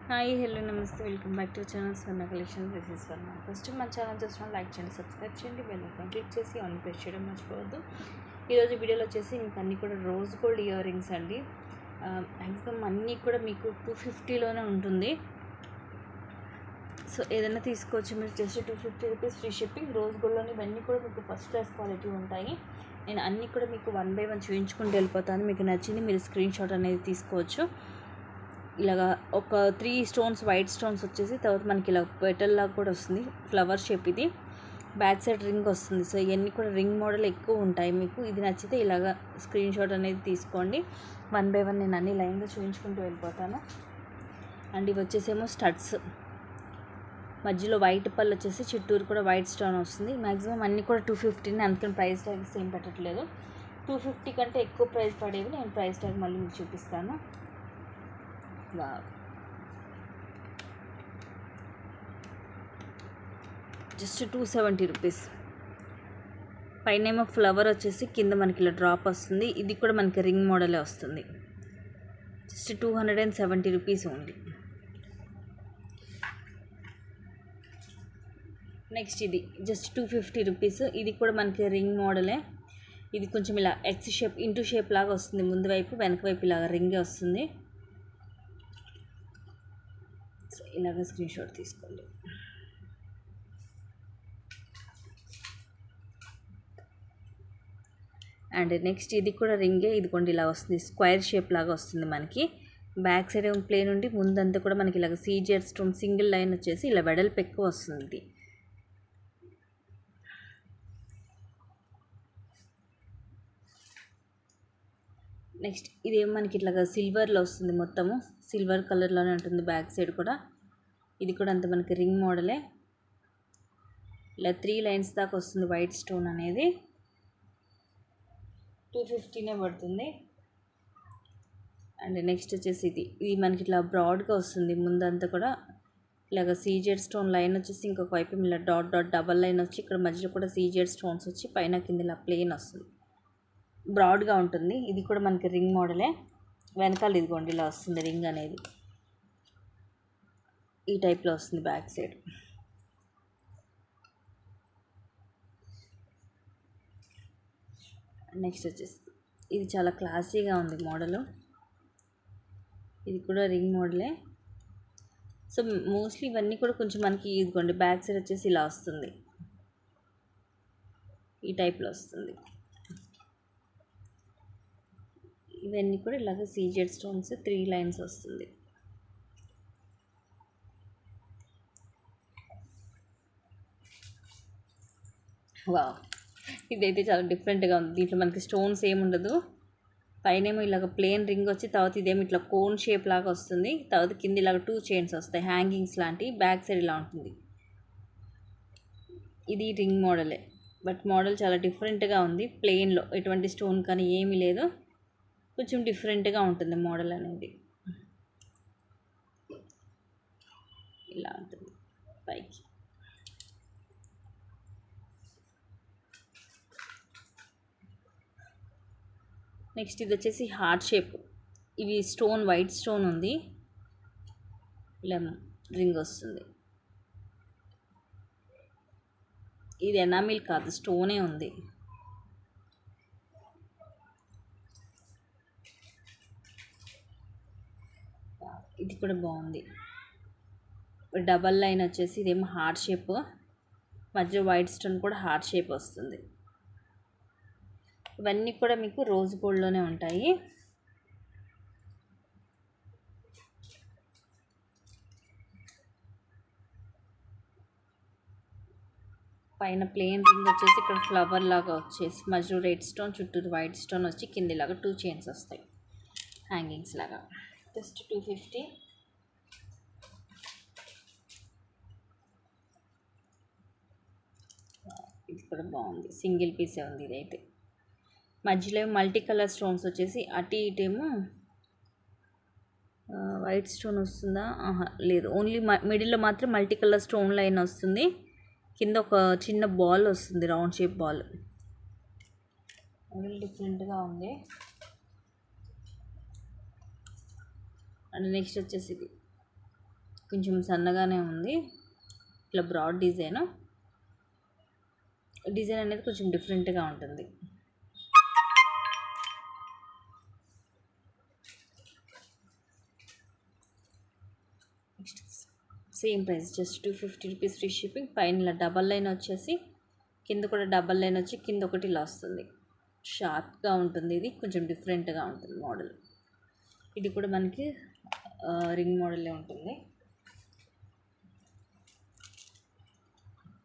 Hi hello నమస్తే welcome back to channel Swarna collection. This is Swarna. First మా channel చూసిన like చేయండి, సబ్స్క్రైబ్ చేయండి, బెల్ ఐకాన్ క్లిక్ చేసి ఆన్ ప్రెస్ చేయడం మర్చిపోవద్దు. ఈరోజు వీడియోలో వచ్చేసి మీకు అన్నీ కూడా రోజ్ గోల్డ్ ఇయర్ రింగ్స్ అండి. మ్యాక్సిమం అన్నీ కూడా మీకు 250లోనే ఉంటుంది. సో ఏదైనా తీసుకోవచ్చు మీరు. Just 250 rupees free shipping. Rose గోల్డ్లోని ఇవన్నీ కూడా మీకు ఫస్ట్ క్లాస్ క్వాలిటీ ఉంటాయి. నేను అన్నీ కూడా మీకు 1 బై 1 చూపించుకుంటూ వెళ్ళిపోతాను. మీకు నచ్చింది మీరు స్క్రీన్ షాట్ అనేది తీసుకోవచ్చు. ఇలాగా ఒక 3 స్టోన్స్ వైట్ స్టోన్స్ వచ్చేసి తర్వాత మనకి ఇలా పెటల్ లాగా కూడా వస్తుంది, ఫ్లవర్ షేప్. ఇది బ్యాక్ సైడ్ రింగ్ వస్తుంది. సో ఇవన్నీ కూడా రింగ్ మోడల్ ఎక్కువ ఉంటాయి. మీకు ఇది నచ్చితే ఇలాగా స్క్రీన్ షాట్ అనేది తీసుకోండి. 1 బై 1 నేను అన్ని లైన్గా చూపించుకుంటూ వెళ్ళిపోతాను. అండ్ ఇవి వచ్చేసేమో స్టడ్స్, మధ్యలో వైట్ పళ్ళు వచ్చేసి చుట్టూరు కూడా వైట్ స్టోన్ వస్తుంది. మ్యాక్సిమం అన్నీ కూడా 250, అందుకని ప్రైస్ ట్యాగ్ సేమ్ పెట్టట్లేదు. 250 కంటే ఎక్కువ ప్రైస్ పడేవి నేను ప్రైస్ ట్యాగ్ మళ్ళీ మీకు చూపిస్తాను. Just 270 rupees. పైన ఏమో ఫ్లవర్ వచ్చేసి కింద మనకి ఇలా డ్రాప్ వస్తుంది. ఇది కూడా మనకి రింగ్ మోడలే వస్తుంది. Just 270 rupees only. నెక్స్ట్ ఇది జస్ట్ 250 రూపీస్. ఇది కూడా మనకి రింగ్ మోడలే. ఇది కొంచెం ఇలా ఎక్స్ షేప్, ఇంటూ షేప్ లాగా వస్తుంది. ముందు వైపు వెనక వైపు ఇలాగా రింగే వస్తుంది. ఇలాగ స్క్రీన్ షాట్ తీసుకోండి. అండ్ నెక్స్ట్ ఇది కూడా రింగే. ఇది కొంచెం ఇలా వస్తుంది, స్క్వేర్ షేప్ లాగా వస్తుంది మనకి. బ్యాక్ సైడ్ ప్లేన్ ఉండి ముందంతా కూడా మనకి ఇలాగ సీజెడ్ స్టోన్ సింగిల్ లైన్ వచ్చేసి ఇలా వెడల్పు ఎక్కువ వస్తుంది. ఇది నెక్స్ట్ ఇదేమో మనకి ఇట్లాగా సిల్వర్లో వస్తుంది. మొత్తము సిల్వర్ కలర్లోనే ఉంటుంది బ్యాక్ సైడ్ కూడా. ఇది కూడా అంత మనకి రింగ్ మోడలే. ఇలా 3 లైన్స్ దాకా వస్తుంది వైట్ స్టోన్ అనేది. 250నే పడుతుంది. అండ్ నెక్స్ట్ వచ్చేసి ఇది మనకి ఇట్లా బ్రాడ్గా వస్తుంది. ముందంతా కూడా ఇలాగ సీజెడ్ స్టోన్ లైన్ వచ్చేసి ఇంకొక వైపు ఇలా డాట్ డాట్ డబల్ లైన్ వచ్చి ఇక్కడ మధ్యలో కూడా సీజెడ్ స్టోన్స్ వచ్చి పైన కింద ఇలా ప్లేన్ వస్తుంది, బ్రాడ్గా ఉంటుంది. ఇది కూడా మనకి రింగ్ మోడలే. వెనకాల ఇదిగోండి ఇలా వస్తుంది రింగ్ అనేది, ఈ టైప్లో వస్తుంది బ్యాక్ సైడ్. నెక్స్ట్ వచ్చేసి ఇది చాలా క్లాసీగా ఉంది మోడలు. ఇది కూడా రింగ్ మోడలే. సో మోస్ట్లీ ఇవన్నీ కూడా కొంచెం మనకి ఇదిగోండి బ్యాక్ సైడ్ వచ్చేసి ఇలా వస్తుంది, ఈ టైప్లో వస్తుంది. ఇవన్నీ కూడా ఇలాగ సీజెడ్ స్టోన్స్ 3 లైన్స్ వస్తుంది. వావ్, ఇదైతే చాలా డిఫరెంట్గా ఉంది. దీంట్లో మనకి స్టోన్స్ ఏముండదు. పైనేమో ఇలాగ ప్లేన్ రింగ్ వచ్చి తర్వాత ఇదేమో ఇట్లా కోన్ షేప్ లాగా వస్తుంది. తర్వాత కింద ఇలాగ 2 చైన్స్ వస్తాయి, హ్యాంగింగ్స్ లాంటి. బ్యాక్ సైడ్ ఇలా ఉంటుంది. ఇది రింగ్ మోడలే, బట్ మోడల్ చాలా డిఫరెంట్గా ఉంది. ప్లెయిన్లో ఎటువంటి స్టోన్ కానీ ఏమీ లేదు, కొంచెం డిఫరెంట్గా ఉంటుంది మోడల్ అనేది. ఇలా ఉంటుంది పైకి. నెక్స్ట్ ఇది వచ్చేసి హార్ట్ షేప్. ఇవి స్టోన్ వైట్ స్టోన్ ఉంది, ఇలా రింగ్ వస్తుంది. ఇది ఎనామిల్ కాదు, స్టోనే ఉంది. ఇది కూడా బాగుంది. డబల్ లైన్ వచ్చేసి ఇదేమో హార్ట్ షేప్, మధ్య వైట్ స్టోన్ కూడా హార్ట్ షేప్ వస్తుంది. ఇవన్నీ కూడా మీకు రోజ్ గోల్డ్లోనే ఉంటాయి. పైన ప్లేన్ రింగ్ వచ్చేసి ఇక్కడ ఫ్లవర్ లాగా వచ్చేసి మధ్యలో రెడ్ స్టోన్, చుట్టూరు వైట్ స్టోన్ వచ్చి కింద ఇలాగా 2 చైన్స్ వస్తాయి హ్యాంగింగ్స్ లాగా. జస్ట్ 250. ఇది కూడా బాగుంది, సింగిల్ పీసే ఉంది. ఇదైతే మధ్యలో మల్టీ కలర్ స్టోన్స్ వచ్చేసి అటు ఇటేమో వైట్ స్టోన్ వస్తుందా, లేదు, ఓన్లీ మిడిల్లో మాత్రం మల్టీ కలర్ స్టోన్ లైన్ వస్తుంది. కింద ఒక చిన్న బాల్ వస్తుంది, రౌండ్ షేప్ బాల్. డిఫరెంట్గా ఉంది. అండ్ నెక్స్ట్ వచ్చేసి కొంచెం సన్నగానే ఉంది. ఇట్లా బ్రాడ్ డిజైన్ అనేది కొంచెం డిఫరెంట్గా ఉంటుంది. Same price just 250 rupees free shipping. పైన ఇలా డబల్ లైన్ వచ్చేసి కింద కూడా డబల్ లైన్ వచ్చి కింద ఒకటి ఇలా వస్తుంది. షార్ప్గా ఉంటుంది. ఇది కొంచెం డిఫరెంట్గా ఉంటుంది మోడల్. ఇది కూడా మనకి రింగ్ మోడలే ఉంటుంది.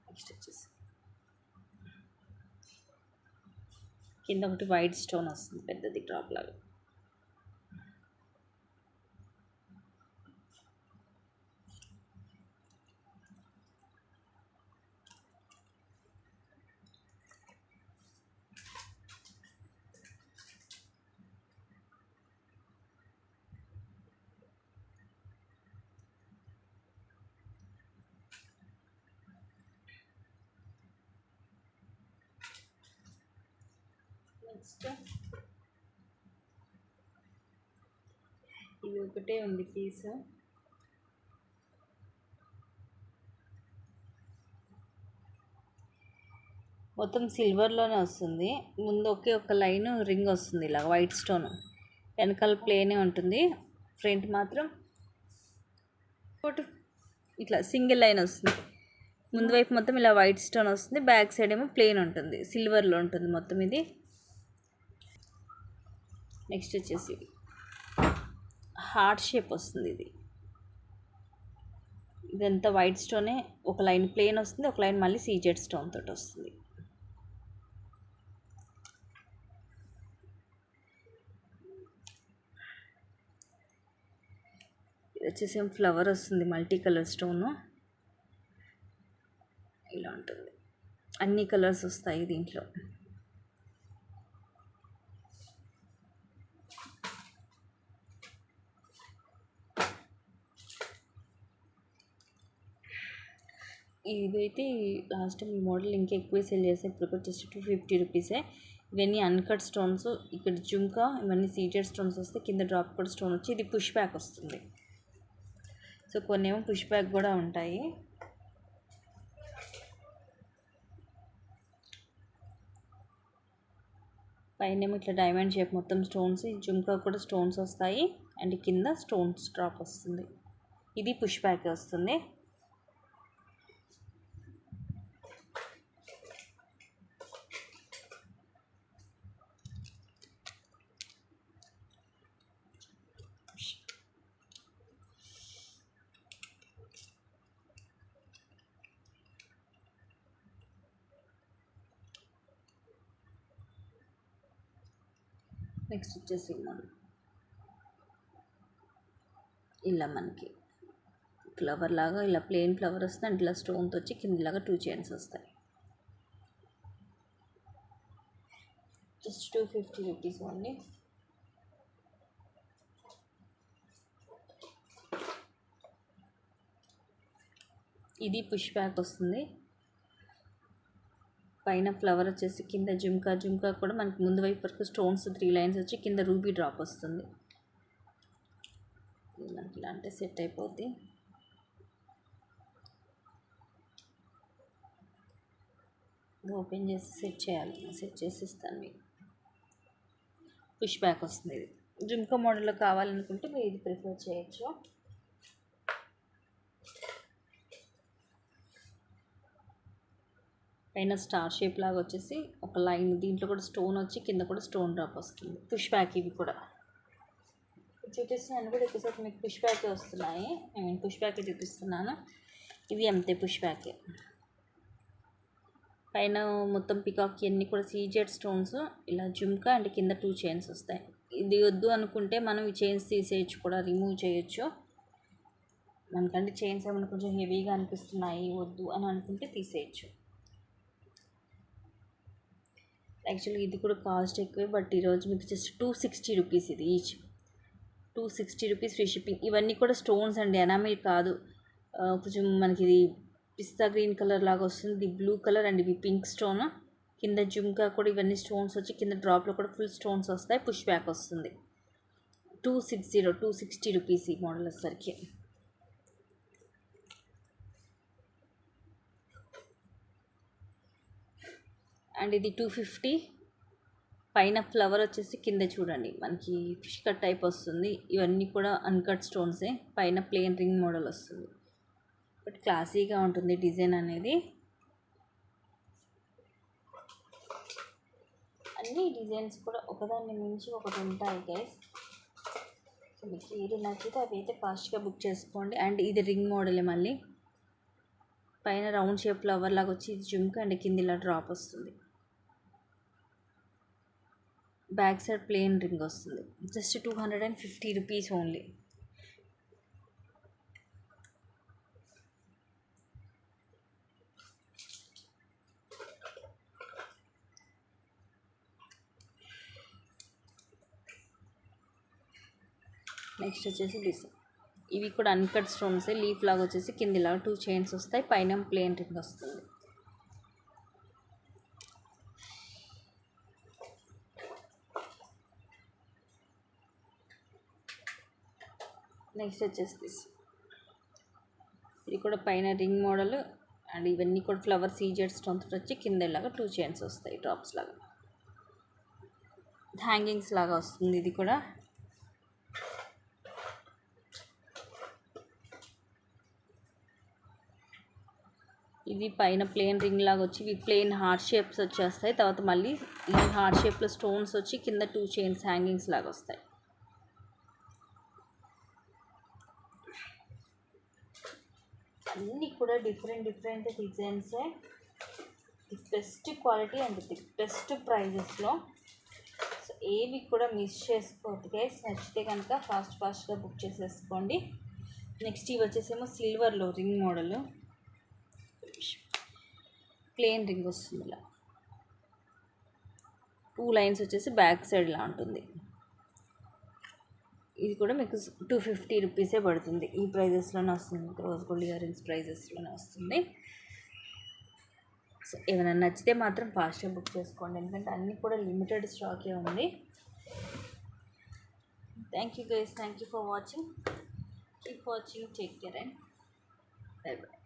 నెక్స్ట్ వచ్చేసి కింద ఒకటి వైట్ స్టోన్ వస్తుంది, పెద్దది డ్రాప్ లాగా. నెక్స్ట్ ఇది ఒకటే ఉంది పీస్. మొత్తం సిల్వర్లోనే వస్తుంది. ముందు ఒక లైన్ రింగ్ వస్తుంది ఇలా వైట్ స్టోన్, వెనకాల ప్లేనే ఉంటుంది. ఫ్రంట్ మాత్రం ఇట్లా సింగిల్ లైన్ వస్తుంది. ముందు వైపు మొత్తం ఇలా వైట్ స్టోన్ వస్తుంది, బ్యాక్ సైడ్ ఏమో ప్లేన్ ఉంటుంది, సిల్వర్లో ఉంటుంది మొత్తం ఇది. నెక్స్ట్ వచ్చేసి హార్ట్ షేప్ వస్తుంది. ఇదంతా వైట్ స్టోనే, ఒక లైన్ ప్లేన్ వస్తుంది, ఒక లైన్ మళ్ళీ సీజెడ్ స్టోన్ తోటి వస్తుంది. ఇది వచ్చేసి ఫ్లవర్ వస్తుంది, మల్టీ కలర్ స్టోన్ ఇలా ఉంటుంది. అన్ని కలర్స్ వస్తాయి దీంట్లో. ఇదైతే లాస్ట్ టైం ఈ మోడల్ ఇంకా ఎక్కువ సెల్ చేస్తాయి. ఇప్పుడు వచ్చేసి 250 రూపీసే. ఇవన్నీ అన్కట్ స్టోన్స్. ఇక్కడ జుంకా, ఇవన్నీ సీజెడ్ స్టోన్స్ వస్తాయి. కింద డ్రాప్ కూడా స్టోన్ వచ్చి ఇది పుష్ బ్యాక్ వస్తుంది. సో కొన్ని ఏమో పుష్ బ్యాక్ కూడా ఉంటాయి. పైన ఏమో ఇట్లా డైమండ్ షేప్ మొత్తం స్టోన్స్, జుంకా కూడా స్టోన్స్ వస్తాయి అండ్ కింద స్టోన్స్ డ్రాప్ వస్తుంది. ఇది పుష్ బ్యాక్ వస్తుంది. నెక్స్ట్ వచ్చేసి మోడల్ ఇలా మనకి ఫ్లవర్ లాగా ఇలా ప్లెయిన్ ఫ్లవర్ వస్తుంది అండ్ ఇలా స్టోన్తో వచ్చి కిందలాగా 2 చైన్స్ వస్తాయి. Just 250 rupees only. ఇది పుష్ బ్యాక్ వస్తుంది. పైన ఫ్లవర్ వచ్చేసి కింద జుంకా కూడా మనకి ముందు వైపు వరకు స్టోన్స్ 3 లైన్స్ వచ్చి కింద రూబీ డ్రాప్ వస్తుంది. మనకి ఇలా అంటే సెట్ అయిపోద్ది. ఓపెన్ చేసి సెట్ చేయాలి. సెట్ చేసి ఇస్తాను మీకు. పుష్ బ్యాక్ వస్తుంది. ఇది జుంకా మోడల్లో కావాలనుకుంటే మీరు ఇది ప్రిఫర్ చేయొచ్చు. పైన స్టార్ షేప్ లాగా వచ్చేసి ఒక లైన్, దీంట్లో కూడా స్టోన్ వచ్చి కింద కూడా స్టోన్ డ్రాప్ వస్తుంది. పుష్ బ్యాక్ ఇవి కూడా చూపిస్తున్నాను. కూడా ఎక్కువసేపు మీకు పుష్ బ్యాకే వస్తున్నాయి. పుష్ బ్యాకే చూపిస్తున్నాను. ఇవి అంతే పుష్ బ్యాకే. పైన మొత్తం పికాక్ అన్నీ కూడా సీజెడ్ స్టోన్స్, ఇలా జుంకా అండ్ కింద 2 చైన్స్ వస్తాయి. ఇది వద్దు అనుకుంటే మనం ఈ చైన్స్ తీసేయచ్చు, కూడా రిమూవ్ చేయొచ్చు. మనకంటే చైన్స్ ఏమైనా కొంచెం హెవీగా అనిపిస్తున్నాయి వద్దు అని అనుకుంటే తీసేయచ్చు. యాక్చువల్లీ ఇది కూడా కాస్ట్ ఎక్కువే, బట్ ఈరోజు మీకు జస్ట్ 260 రూపీస్ ఇది ఈచ్. 260 rupees free shipping. ఇవన్నీ కూడా స్టోన్స్ అండి, ఎనామిల్ కాదు. కొంచెం మనకి ఇది పిస్తా గ్రీన్ కలర్ లాగా వస్తుంది. ఇది బ్లూ కలర్ అండ్ ఇవి పింక్ స్టోన్. కింద జుంకా కూడా ఇవన్నీ స్టోన్స్ వచ్చి కింద డ్రాప్లో కూడా ఫుల్ స్టోన్స్ వస్తాయి. పుష్ బ్యాక్ వస్తుంది. 260 రూపీస్ ఈ మోడల్ వచ్చేసరికి. అండ్ ఇది 250. పైన ఫ్లవర్ వచ్చేసి కింద చూడండి మనకి ఫిష్ కట్ టైప్ వస్తుంది. ఇవన్నీ కూడా అన్కట్ స్టోన్సే. పైన ప్లెయిన్ రింగ్ మోడల్ వస్తుంది. బట్ క్లాసీగా ఉంటుంది డిజైన్ అనేది. అన్ని డిజైన్స్ కూడా ఒకదాన్ని మించి ఒకటి ఉంటాయి గైస్. సో మీకు ఏది నచ్చితే అవి అయితే ఫాస్ట్గా బుక్ చేసుకోండి. అండ్ ఇది రింగ్ మోడలే, మళ్ళీ పైన రౌండ్ షేప్ ఫ్లవర్ లాగా వచ్చి ఇది జుమ్కి అండ్ కింద ఇలా డ్రాప్ వస్తుంది. బ్యాక్ సైడ్ ప్లెయిన్ రింగ్ వస్తుంది. Just 250 rupees only. నెక్స్ట్ వచ్చేసి డిస్. ఇవి కూడా అన్కట్ స్టోన్సే. లీఫ్ లాగా వచ్చేసి కింద ఇలా 2 చైన్స్ వస్తాయి. పైన ప్లెయిన్ రింగ్ వస్తుంది. నెక్స్ట్ వచ్చేసి దిస్. ఇది కూడా పైన రింగ్ మోడల్ అండ్ ఇవన్నీ కూడా ఫ్లవర్ సీజెడ్ స్టోన్స్ వచ్చి కింద ఇలాగా 2 చైన్స్ వస్తాయి డ్రాప్స్ లాగా. హ్యాంగింగ్స్ లాగా వస్తుంది. ఇది కూడా ఇది పైన ప్లెయిన్ రింగ్ లాగా వచ్చి ఇవి ప్లెయిన్ హార్ట్ షేప్స్ వచ్చేస్తాయి. తర్వాత మళ్ళీ ఈ హార్ట్ షేప్లో స్టోన్స్ వచ్చి కింద 2 చైన్స్ హ్యాంగింగ్స్ లాగా వస్తాయి. అన్నీ కూడా డిఫరెంట్ డిజైన్సే. The best quality and the best ప్రైజెస్లో. సో ఏవి కూడా మిస్ చేసుకోవద్దు గైస్. నచ్చితే కనుక ఫాస్ట్గా బుక్ చేసేసుకోండి. నెక్స్ట్ ఇవి వచ్చేసేమో సిల్వర్లో రింగ్ మోడల్. ప్లెయిన్ రింగ్ వస్తుంది ఇలా 2 లైన్స్ వచ్చేసి బ్యాక్ సైడ్ ఇలా ఉంటుంది. ఇది కూడా మీకు 250 రూపీసే పడుతుంది. ఈ ప్రైజెస్లోనే వస్తుంది. రోజ్ గోల్డ్ ఇయర్ రింగ్స్ ప్రైజెస్లోనే వస్తుంది. సో ఏమైనా నచ్చితే మాత్రం ఫాస్ట్గా బుక్ చేసుకోండి, ఎందుకంటే అన్నీ కూడా లిమిటెడ్ స్టాకే ఉంది. Thank you guys. Thank you for watching. Keep watching. Take care and by by.